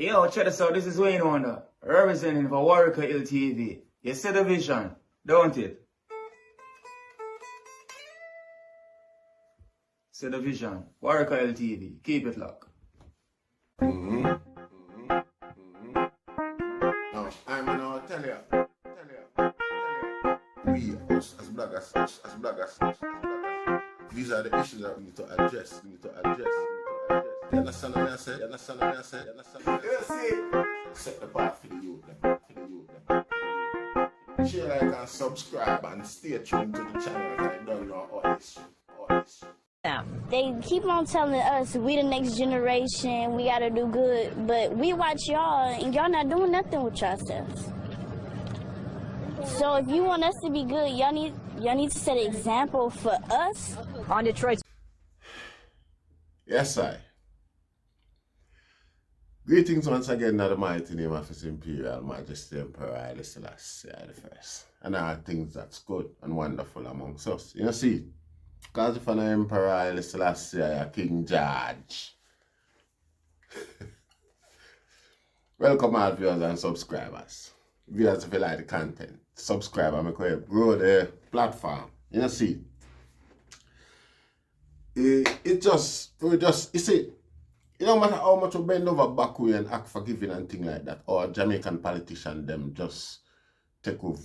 Yo, check this out. This is Wayne Wonder, representing for Warieka LTV. You see the vision, don't it? See the vision. Warieka LTV. Keep it locked. Now, I'm gonna tell you. We, us as bloggers, these are the issues that we need to address. You understand what I say? You see? Set the path for the youth. Share, like, and subscribe and stay tuned to the channel. I don't know all this. They keep on telling us we the next generation, we gotta do good, but we watch y'all and y'all not doing nothing with yourselves. So if you want us to be good, y'all need to set an example for us. On Detroit. Yes, I. Greetings once again in the mighty name of His Imperial Majesty Emperor Haile Selassie I. And all things that's good and wonderful amongst us. You see, because if I'm Emperor Haile Selassie I, King George. Welcome all viewers and subscribers. Viewers, if you like the content, subscribe and make way grow the platform. You see, you see, it don't matter how much you bend over backward and act forgiving and things like that, or Jamaican politician them just take off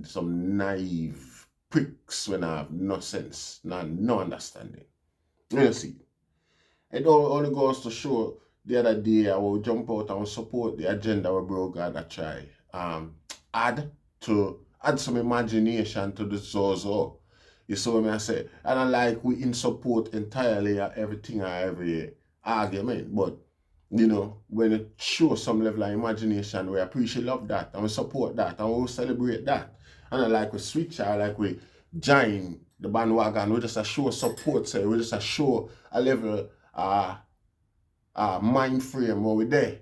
some naive pricks when I have no sense, no understanding. You see, it only goes to show the other day I will jump out and support the agenda where bro God I try add some imagination to the Zozo. You see what I say? And I like we in support entirely of everything or every argument, but you know, when it shows some level of imagination, we appreciate love that and we support that and we celebrate that. And I like we switch, I like we join the bandwagon, we just show support, say we just show a level mind frame where we there.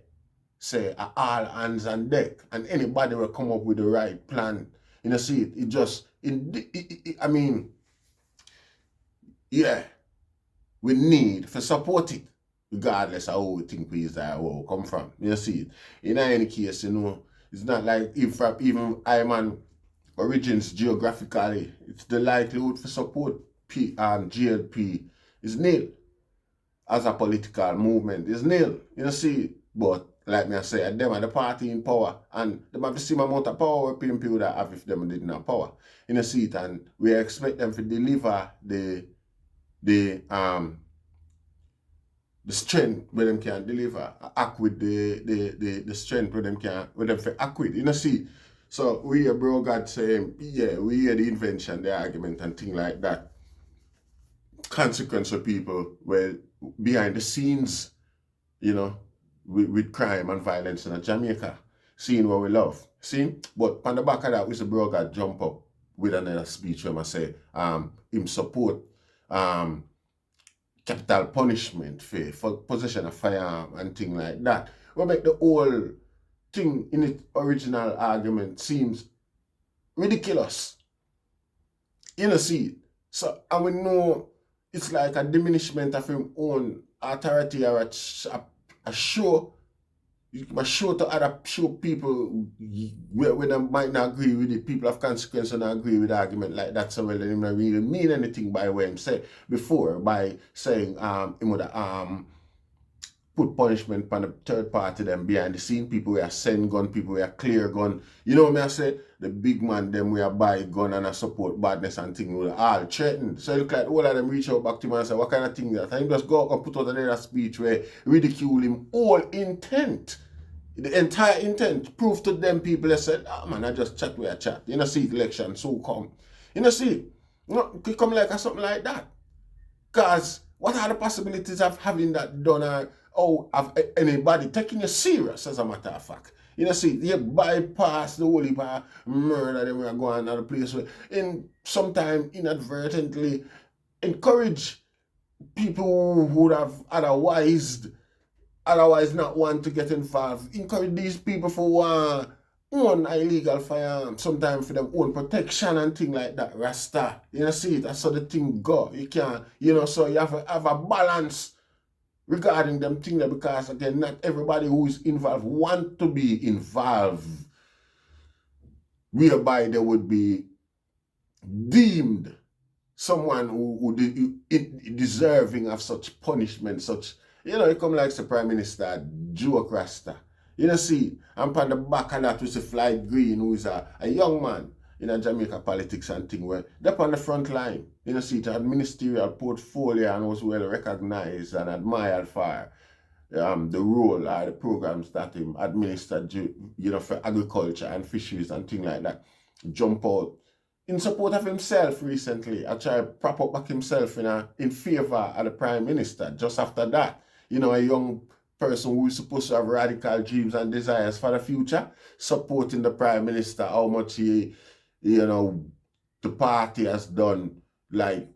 Say all hands on deck and anybody will come up with the right plan. You know, see it just I mean, yeah, we need to support it, regardless of how we think we is or where we come from. You see it. In any case, you know, it's not like if even Iman origins geographically, it's the likelihood for support GLP is nil. As a political movement is nil. You see, but like me I say, them are the party in power, and them have the same amount of power people that have if them didn't have power. You see it, and we expect them to deliver the strength where them can deliver, act with the strength where them act with. You see, so we hear bro God saying, yeah, we hear the invention, the argument and thing like that. Consequence of people well behind the scenes, you know, with crime and violence in Jamaica, seeing what we love. See? But on the back of that, we see bro God jump up with another speech where I say, him support capital punishment for possession of firearm and thing like that. We make the whole thing in its original argument seems ridiculous. You know, see? So, and we know it's like a diminishment of his own authority or a show. A show to other people where they might not agree with it. People of consequence and agree with the argument like that. So well, they don't really mean anything by what him say before by saying him would put punishment on the third party them behind the scene. People who are send gun, people who are clear gun. You know what I say? The big man them we are buy gun and support badness and things will all threatened. So it look like all of them reach out back to him and say, what kind of thing that? And he just go up and put out another speech where ridicule him all intent. The entire intent. Prove to them people that said, man, I just chat with a chat. You know, see election so come. You know, see, you know, it could come like something like that. Because what are the possibilities of having that done or of anybody taking you serious as a matter of fact? You know, see, you bypass the whole heap of murder that we are going to the place where, and sometimes inadvertently encourage people who would have otherwise not want to get involved. Encourage these people for own illegal firearm, sometimes for them own protection and thing like that. Rasta, you know, see it, that's how the thing go. You can't, you know, so you have to have a balance regarding them things there, because again, not everybody who is involved want to be involved, whereby they would be deemed someone who deserving of such punishment, such, you know, it come like the Prime Minister, joke Rasta. You know, see, and on the back of that was a Floyd Green, who is a young man in a Jamaica politics and thing, where they're on the front line. You know, see, it had ministerial portfolio and was well recognized and admired for the role or the programs that him administered, you know, for agriculture and fisheries and things like that. Jump out in support of himself recently. I try to prop up back himself in favor of the Prime Minister. Just after that, you know, a young person who is supposed to have radical dreams and desires for the future, supporting the Prime Minister, how much he, you know, the party has done, like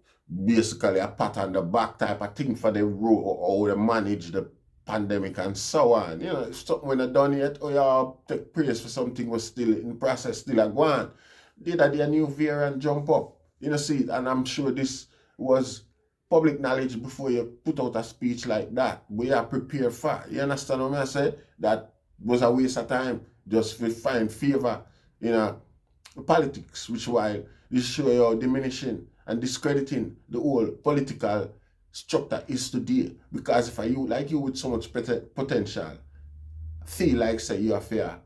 basically a pat on the back type of thing for the role or they manage the pandemic and so on. You know, if something when not done yet, or you take praise for something was still in process, still a go on. Did a new variant jump up? You know, see, and I'm sure this was public knowledge before you put out a speech like that. We are prepared for. You understand what I say? That was a waste of time just to find favor in politics, which while this show you diminishing and discrediting the whole political structure is today. Because if you like you with so much potential, feel like say you are fair,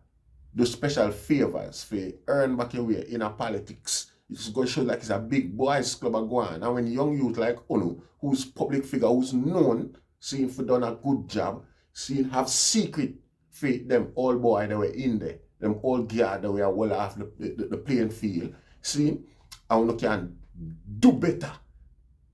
those special favors for earn back your way in a politics. It's going to show like it's a big boys club of going. And when young youth like Ono, who's public figure, who's known, seeing for done a good job, seeing have secret for them all boy that were in there, them all gear that were well off the playing field, see, and we can do better.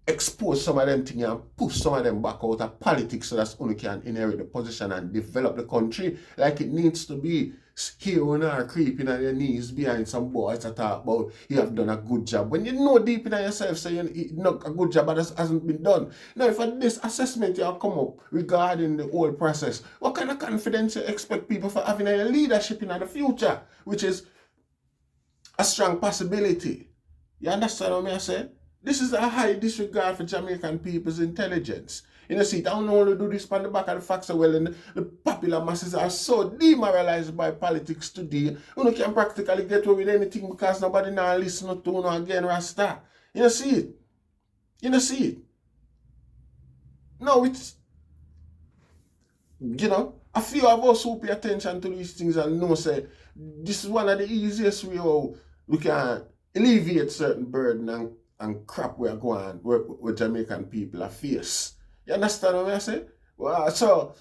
Expose some of them things and push some of them back out of politics so that only can inherit the position and develop the country like it needs to be. Here when are creeping on your knees behind some boys that talk about you have done a good job. When you know deep in yourself saying you know a good job but that hasn't been done. Now if this assessment you come up regarding the whole process, what kind of confidence you expect people for having a leadership in the future, which is a strong possibility. You understand what I say? This is a high disregard for Jamaican people's intelligence. You know, see, I don't only do this on the back of the facts so well, and the popular masses are so demoralized by politics today, you can practically get away with anything because nobody now listen to you again, Rasta. You know, see it? You know, see it? No, it's, you know, a few of us who pay attention to these things and know, say, this is one of the easiest way how we can alleviate certain burden and crap we are going where Jamaican people are face. You understand what I say? Well, so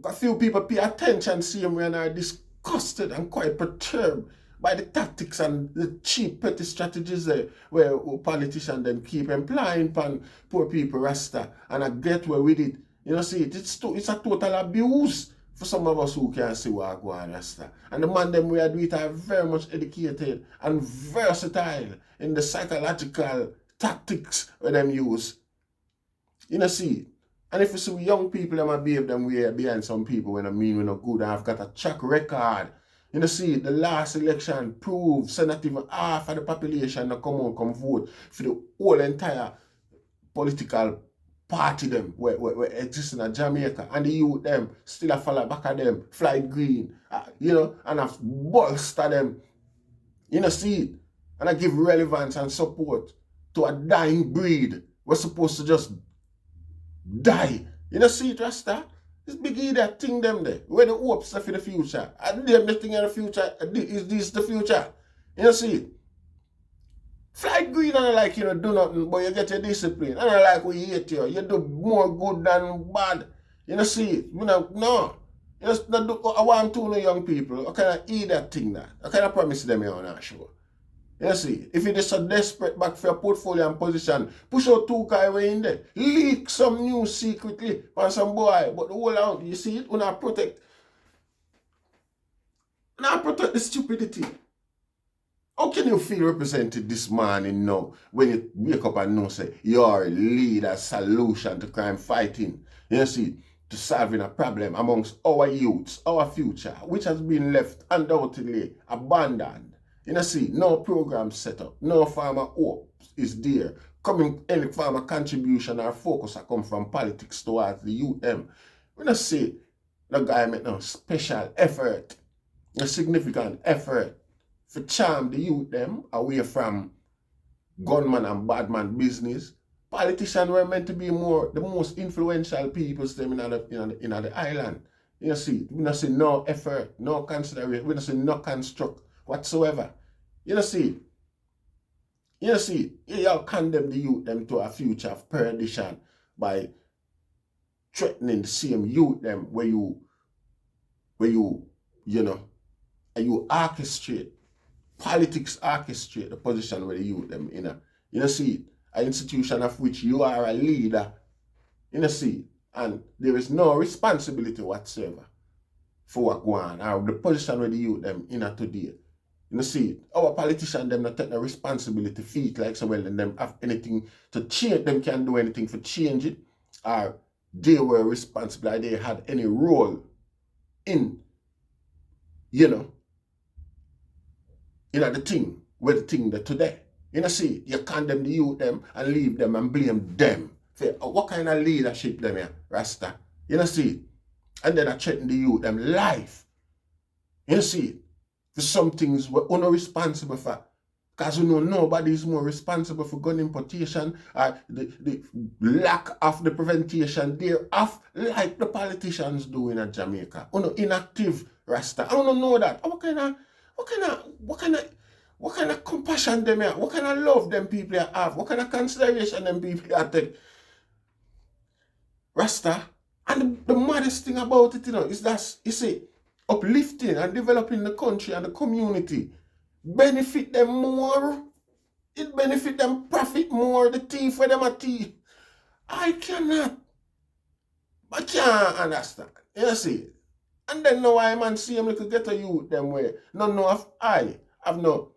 a few people pay attention, see them when are disgusted and quite perturbed by the tactics and the cheap petty strategies there where politicians then keep employing upon poor people Rasta and I get where with it. You know, see, it's a total abuse for some of us who can't see what go on Rasta. And the man them we are doing are very much educated and versatile in the psychological tactics where them use. You know, see, and if you see young people that might behave them way behind some people when I mean we're not good and I've got a track record. You know, see, the last election proved so not even half of the population that come vote for the whole entire political party them where existing in Jamaica, and the youth them still a follow back at them, Floyd Green, you know, and have bolster them. You know, see it, and I give relevance and support to a dying breed. We're supposed to just die. You know, see it, Rasta? This big idiot thing them there. Where the hopes are for the future. And them the thing in the future. Is this the future? You know, see it? Floyd Green and I like, you know, do nothing, but you get your discipline. And I like we hate you. You do more good than bad. You know, see it? You know, no. You know, I want to know young people. I kind of eat that thing that. I kind of promise them you're not sure. You see, if you're just so desperate back for your portfolio and position, push out 2 guys away in there. Leak some news secretly on some boy. But the whole out, you see it? We not protect the stupidity. How can you feel represented this morning now when you wake up and know say you're a leader solution to crime fighting? You see, to solving a problem amongst our youths, our future, which has been left undoubtedly abandoned. You know, see, no program set up, no farmer hope is there coming any form of contribution or focus that come from politics towards the youth them. We don't say the guy make no special effort, a significant effort to charm the youth them away from gunman and badman business. Politicians were meant to be the most influential people them in the island. You see, we don't see no effort, no consideration, we don't see no construct whatsoever. You see, you condemn the youth them to a future of perdition by threatening the same youth them where you orchestrate, politics orchestrate the position where the youth them in a. You see, an institution of which you are a leader, you see, and there is no responsibility whatsoever for what go on, or the position where the youth them in a today. You see, our politicians them not take no responsibility feet like so well and them have anything to change, them can't do anything for change it, or they were responsible, or they had any role in, the thing, with the thing that today. You see, you condemn the youth them and leave them and blame them. Say, what kind of leadership them here, Rasta? You see, and then I threaten the youth them life. You see, for some things we're responsible for. Because nobody is more responsible for gun importation or the lack of the prevention thereof, like the politicians do in Jamaica. Inactive Rasta. I don't know that. What kind of compassion them have? What kind of love them people have? What kind of consideration them people have take? Rasta. And the maddest thing about it, is that, you see, uplifting and developing the country and the community benefit them more. It benefit them profit more. The thief where them a thief. I can't understand. You see? And then now I man see him like get a youth them way. No, if I have no,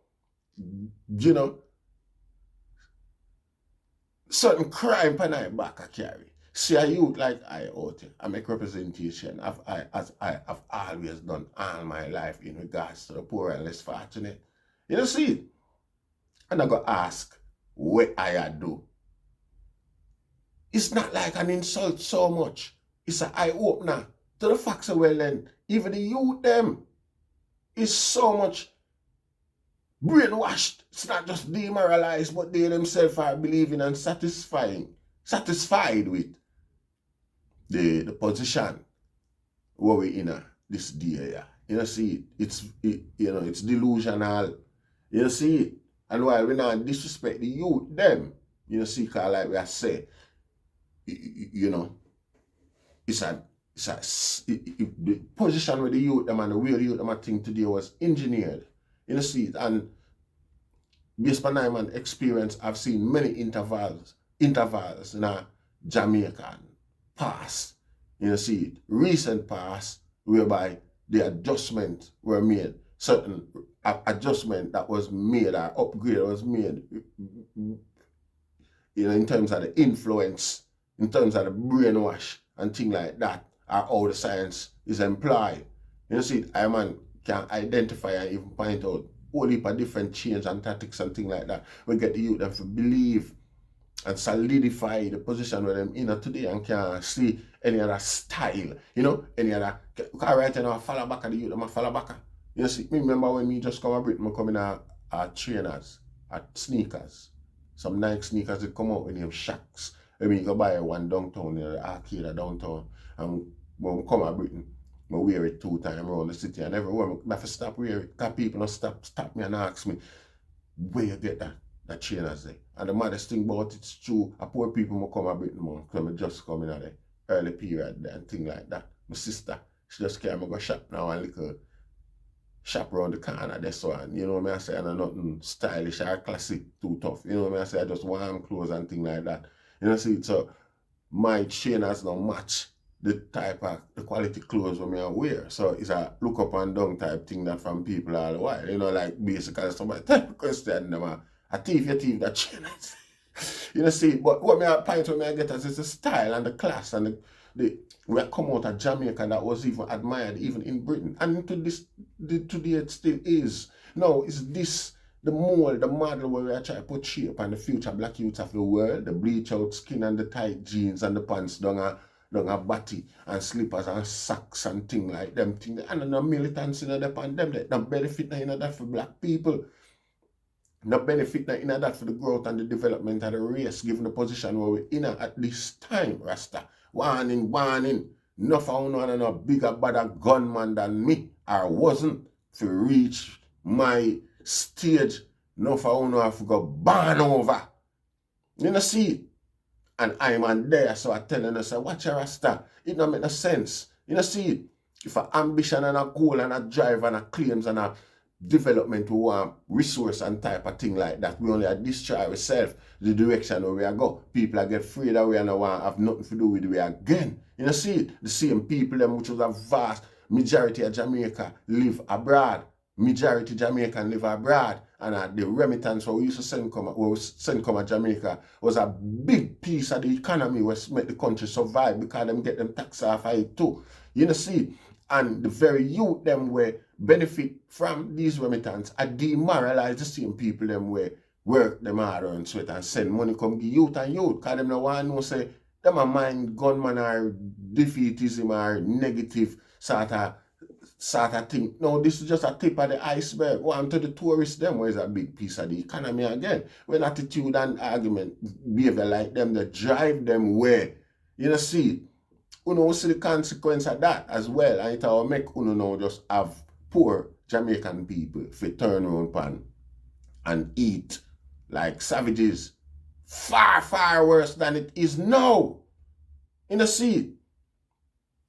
certain crime pan I back I carry. See a youth like I out here. I make representation as I have always done all my life in regards to the poor and less fortunate. You see? And I go ask what I do. It's not like an insult so much. It's an eye-opener to the facts of well then. Even the youth them is so much brainwashed. It's not just demoralized, but they themselves are believing and satisfied with the position where we in this day. Yeah. You see, it's delusional. You see it. And while we not disrespect the youth, them, see, cause like we are say, the position where the youth them and the way the youth them I think today was engineered. You see it. And based on my experience, I've seen many intervals in a Jamaican past. You see it. Recent past whereby the adjustment were made. Certain adjustment that was made or upgrade was made, in terms of the influence, in terms of the brainwash and things like that, or how the science is employed. You see, I man can identify and even point out all heap of different change and tactics and things like that. We get the youth them to believe and solidify the position where them in today and can see any other style, any other. Because right now, I follow back at the youth, them follow back. You see, me remember when me just come to Britain, I come in at trainers, at sneakers. Some Nike sneakers that come out with them shacks. I mean, you go buy one downtown, the arcade downtown, and when we come to Britain, I wear it 2 times around the city, and everywhere I have to stop wear it, because people don't stop me and ask me, where you get that trainers there? And the maddest thing about it's true, a poor people come to Britain, because I just come in at the early period and things like that. My sister, she just carry me go shop now and little shop around the corner, that's one. You know what I say? And nothing stylish or classic too tough. You know what I say? I just warm clothes and things like that. See, so my trainers don't match the type of the quality clothes when I wear. So it's a look up and down type thing that from people all the while. Like basically somebody type of question them a thief that trainers. See, but what I point when I get is the style and the class and the we come out of Jamaica that was even admired even in Britain. And today it still is. No, it's this the mold, the model where we are trying to put shape on the future black youth of the world, the bleach out skin and the tight jeans and the pants down a body and slippers and socks and things like them things. And no militants in the pan them, no benefit in that for black people. No benefit in that for the growth and the development of the race, given the position where we're in at this time, Rasta. Warning. No found one and a bigger, badder gunman than me, or wasn't, to reach my stage. No found one have got burn over. You know, see? And I'm on there, so I tell them, I say, watch your Rasta. It don't make no sense. You know, see? If a ambition and a goal and a drive and a claims and a development we want resource and type of thing like that, we only destroy ourselves, the direction where we are go. People are get afraid that we are not want have nothing to do with we again. You know, see, the same people them which was a vast majority of Jamaica live abroad. Majority Jamaican live abroad, and the remittance we used to send come to Jamaica was a big piece of the economy which make the country survive because them get them tax off of it too. You know, see, and the very youth them where benefit from these remittance are demoralize the same people them where work them hard and sweat and send money come give youth and youth, because them no want to know say them a mind gunman or defeatism or negative sort of thing. No, this is just a tip of the iceberg. Go on to the tourists them where is a big piece of the economy again. When attitude and argument behavior like them that drive them where, you know, see, you know, see the consequence of that as well. And it will make you know just have poor Jamaican people if they turn around pan and eat like savages. Far, far worse than it is now. You know, see.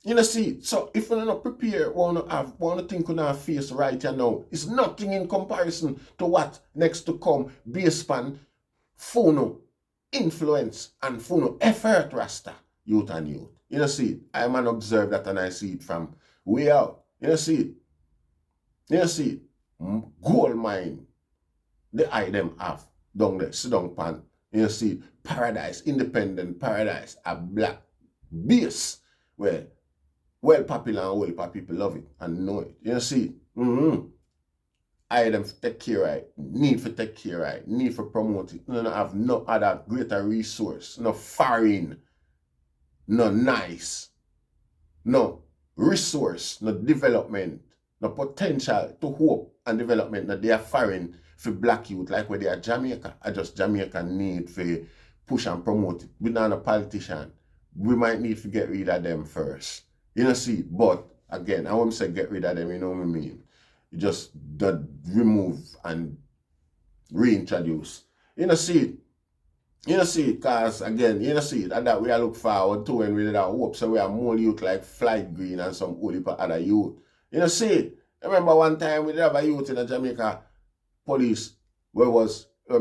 You know, see, so if we're not prepared, want to think on our face right here now, it's nothing in comparison to what next to come based on Funo influence and Funo effort, Rasta, youth and youth. You know, see, I man observe that and I see it from way out. You know, see, gold mine, the eye them have down there, sit down pan. You know, see, paradise, independent paradise, a black base where well popular and well people love it and know it. You know, see, I them take care right, need for take care right, need for promote it. No, have no other greater resource, no foreign, no nice, no resource, no development, no potential to hope and development that they are foreign for black youth like where they are Jamaica. I just Jamaica need for push and promote it. We're not a politician. We might need to get rid of them first. You know, see, but again, I won't say get rid of them, you know what I mean? You just remove and reintroduce. You know, see, because again, you know, see, that we are look forward to when we did our hope. So we are more youth like Floyd Green and some other youth. You know, see, I remember one time we did have a youth in the Jamaica police where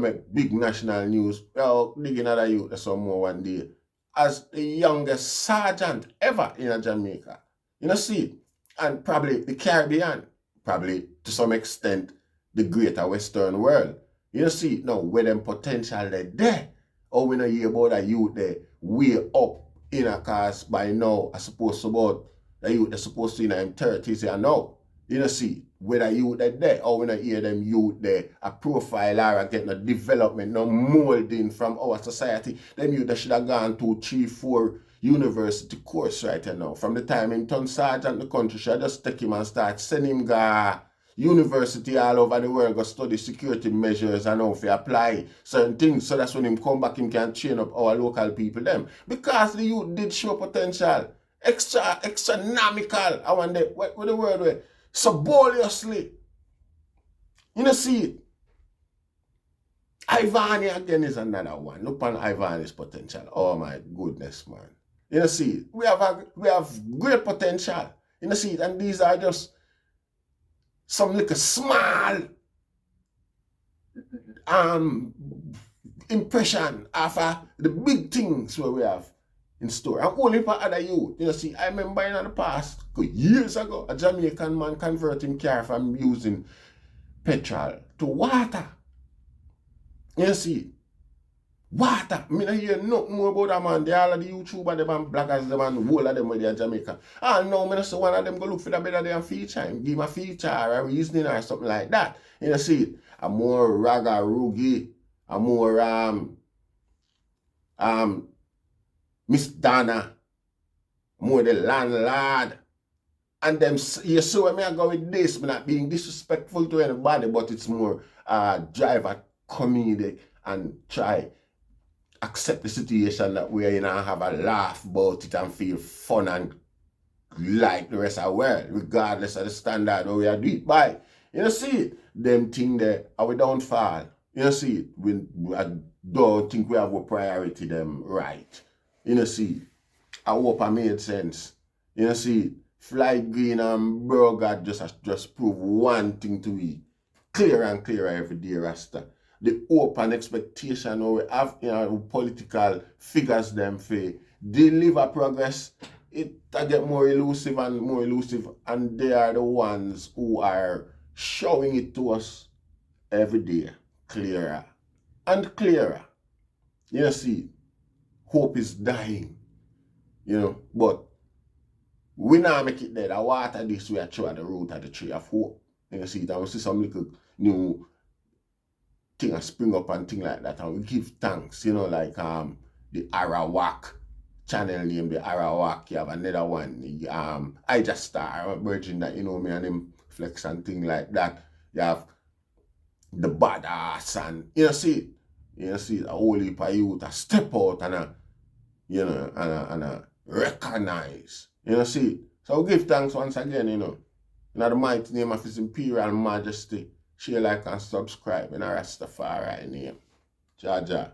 make big national news. Well, digging other youth or some more one day, as the youngest sergeant ever in Jamaica. You know, see, and probably the Caribbean, probably to some extent the greater Western world. You know, see, now where them potential they there, or we know hear about a youth there way up in a cause by now, I suppose about the youth they're supposed to in their 30s here now. You know, see, whether youth they there, or when I hear them youth there, a profile or getting a development, no molding from our society, them youth that should have gone to 3-4 university course right now. From the time him turn sergeant, the country should just take him and start send him go university all over the world, go study security measures and how to apply certain things. So that's when him come back, him can train up our local people them. Because the youth did show potential. Extranomical. I wonder what the word were. Suboriously. You know, see, Ivani again is another one. Look on Ivani's potential. Oh my goodness, man. You know, see, we have great potential. You know, see, and these are just some little small impression of the big things where we have in store. And only for other youth. You know, see, I remember in the past, years ago, a Jamaican man converting car from using petrol to water. You know, see, Water. Me not hear nothing more about that man. They all of the YouTubers, them and bloggers, them and whole of them with their Jamaica. Ah no, me not see one of them go look for the better than feature him. Give him a feature or a reasoning or something like that. You know, see it? A more raga rugi, a more Miss Donna, more the landlord. And them, you see where me I go with this, me not being disrespectful to anybody, but it's more drive a comedic and try accept the situation that we're in and have a laugh about it and feel fun and like the rest of the world, regardless of the standard where we are doing it by. You know, see it? Them thing there, are we don't fall. You know, see it? I don't think we have a priority them right. You know, see it? I hope I made sense. You know, see it? Floyd Green and Burger just prove one thing to me. Clearer and clearer every day, Rasta. The hope and expectation we have political figures them for deliver progress, it get more elusive, and they are the ones who are showing it to us every day, clearer and clearer. You see, hope is dying, but we now make it there. The water this way through at the root of the tree of hope. You see, and we see some little new thing a spring up and thing like that, and we give thanks, like the Arawak channel name, the Arawak. You have another one, I just star, I'm a virgin that me and him flex and thing like that. You have the badass, and you see a whole heap of youth a step out and and recognize. See. So we give thanks once again, in the mighty name of His Imperial Majesty. Share, like, and subscribe in a Rastafari name. Jaja.